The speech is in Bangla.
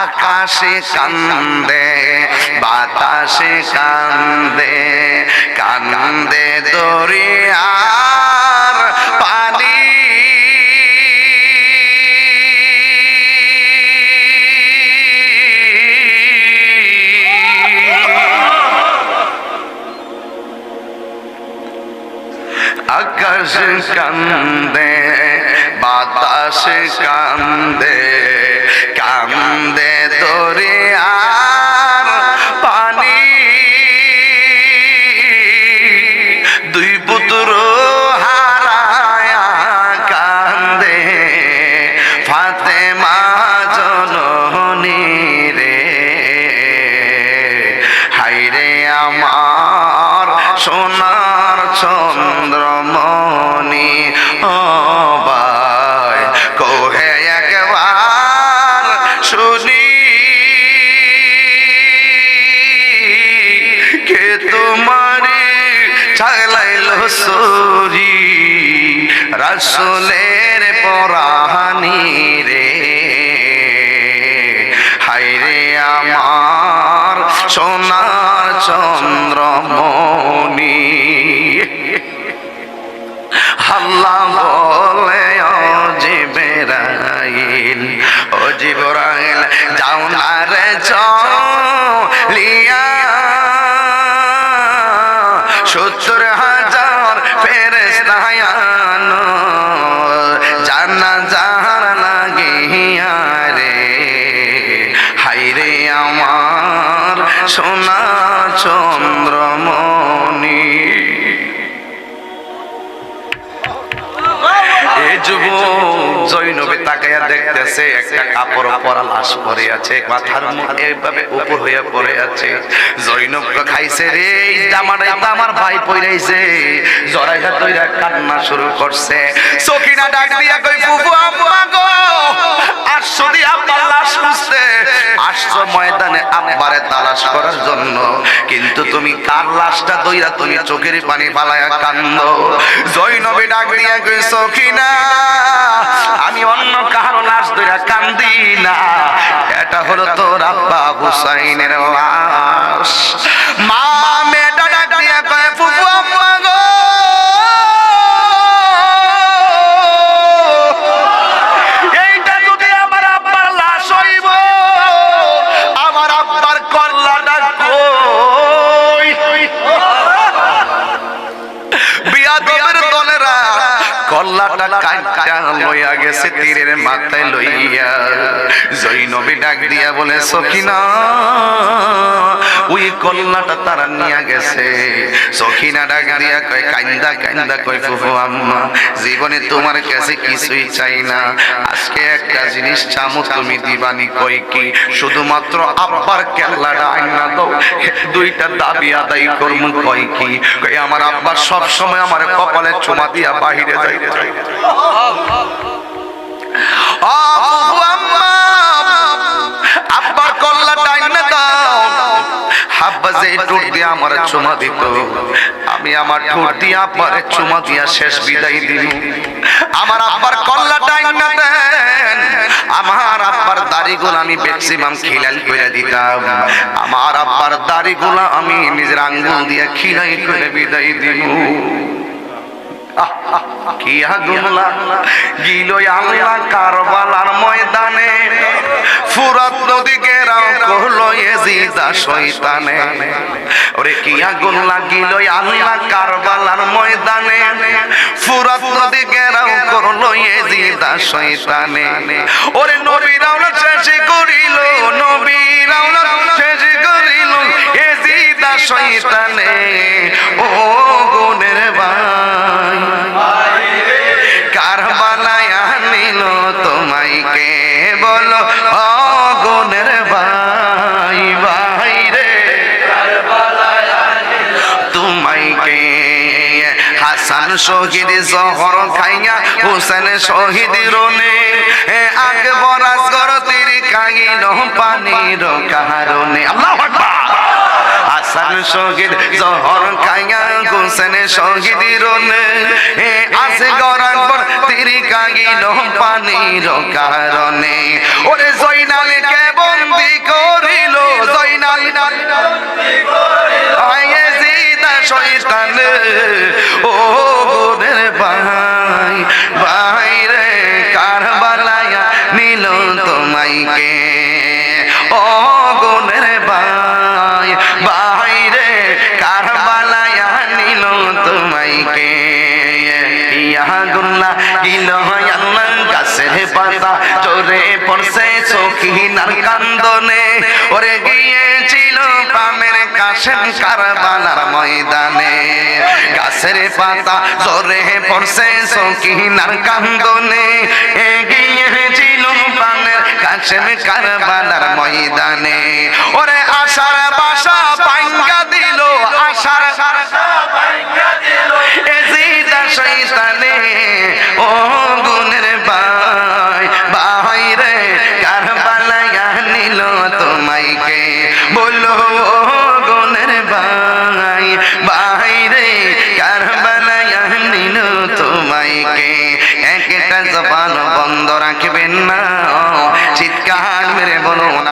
আকাশে কান্দে বাতাসে কান্দে কান্দে দরিয়ার পানি আকাশ কান্দে বাতাস কান্দে কান্দে দরিয়ার পানি দুই পুত্র হারায়া কান্দে ফাতেমা জননী রে হায়রে আমার সোনার চন্দ্রমণি ও ভাই কোহে একবার শুনি কে তোমারি চালাইল সরি রাসূলের পরানি রে হায়রে আমার সোনার চন্দ্রমণি আল্লাহ বলে ও জিবরাইল যাও না রে চলিয়া ৭০,০০০ ফেরেশতা আনো জানাজার লাগিয়া রে হায়রে আমার সোনা চন্দ্রমণি জৈনবে তাকাইয়া দেখতেছে একটা কাপড় পরা লাশ পরে আছে, মাথার মুখে এইভাবে উপর হইয়া পড়ে আছে। জৈনব খাইছে রে, এই জামাটাই তো আমার ভাই পইরাইছে। জরাইয়া দইরা কান্না শুরু করছে। সকিনা ডাক দিয়া কই ফুফু আম্মা গো, আসছো দি আব্বার লাশ খুঁজতে, আসছো ময়দানে আব্বারে তালাশ করার জন্য, কিন্তু তুমি কার লাশটা দইরা তুমি চোখের পানি ফালায়া কান্দো। জৈনবে ডাক দিয়া কই সকিনা, আমি অন্য কারো লাশ ধরে কান্দি না, এটা হলো তোর আব্বা হুসাইনের লাশ। মা মেয়েটা ডাক দিয়া কয় ফুফু আম্মা গো, এইটা যদি আমার আব্বার লাশ হইব, আমার আব্বার কল্লাটা কই? বিয়াদবের দলেরা কল্লাটা কাইটা লইয়া গেছে তীরের মাথায় লইয়া। জৈনবী ডাক দিয়া বলে সকিনা, ওই কল্লাটা তারা নিয়ে গেছে। সকিনা ডাক দিয়া কয় কাইন্দা কাইন্দা কয় ফুফু আম্মা, জীবনে তোমার কাছে কিছুই চাই না, আজকে একটা জিনিস চামু, তুমি দিবানি। কই কি? শুধুমাত্র আব্বার কেল্লাটা আইনা দাও, দুইটা দাবি আদায় করমু। কই কি? কই আমার আব্বা সব সময় আমার কপালে চুমা দিয়া বাহিরে যাই। আব্বার কল্লাটা আইনা দাও। আব্বা যে ঠোঁট দিয়ে আমার চুমা দিত, আমি আমার ঠোঁট দিয়ে আব্বারে চুমা দিয়া শেষ বিদায় দিই। আমার আব্বার কল্লাটা আইনা দেন। আমার আব্বার দাড়িগুলো আমি ম্যাক্সিমাম খিলাল করে দিতাম। আমার আব্বার দাড়িগুলো আমি নিজের আঙ্গুল দিয়ে খিলাই করে বিদায় দিব। কি আগুনলা গিলো আল্লাহ কারবালার ময়দানে, ফুরাত নদী ঘেরাও করলো ইয়াজিদ শয়তানে। ওরে কি আগুন লাগিলো আল্লাহ কারবালার ময়দানে, ফুরাত নদী ঘেরাও করলো ইয়াজিদ শয়তানে। ওরে নবীরাও শেষ করিল, নবীরাও শেষ করিল ইয়াজিদ শয়তানে। ও গুনের ভাই, কারবালায় আনিল তোমায় কে বলো, অগুনের ভাই ভাই রে, কারবালায় আনিল তোমায় কে। হাসান শহীদ জহর খাইয়া হুসেন শহীদ রনে, আকবর আসগর তীর খাইল পানির কারণে। আল্লাহু আকবার। হাসান শহীদ জহর খাইয়া হুসেন শহীদ রনে, আসগর আকবর তীর খাইল পানির কারণে। ওরে জয়নাল কে বন্ধ ও গুণের ভাই ভাই রে কারবালায় নিল তোমায় কে ইয়াগুল্লাহ গিল আল্লাহ গাছের পাতা জোরে পড়ছে সখিনার কান্দনে ওরে গিয়েছিল পামের কাশেম কারবালার ময়দানে গাছের পাতা জোরে পড়ছে সখিনার কান্দনে গিয়েছিল পামের কাশেম কারবালার ময়দানে ওরে আশার বাসা ভাঙ্গা দিল আশার বাসা ভাঙ্গা দিল এজিদা শয়তানে ও গুণের ভাই ভাই রে কারবালায় নিল তোমায় কে বলো ও গুণের ভাই ভাই রে কারবালায় নিল তোমায় কে একটা জবান বন্ধ রাখবেন না চিৎকার মেরে বলুন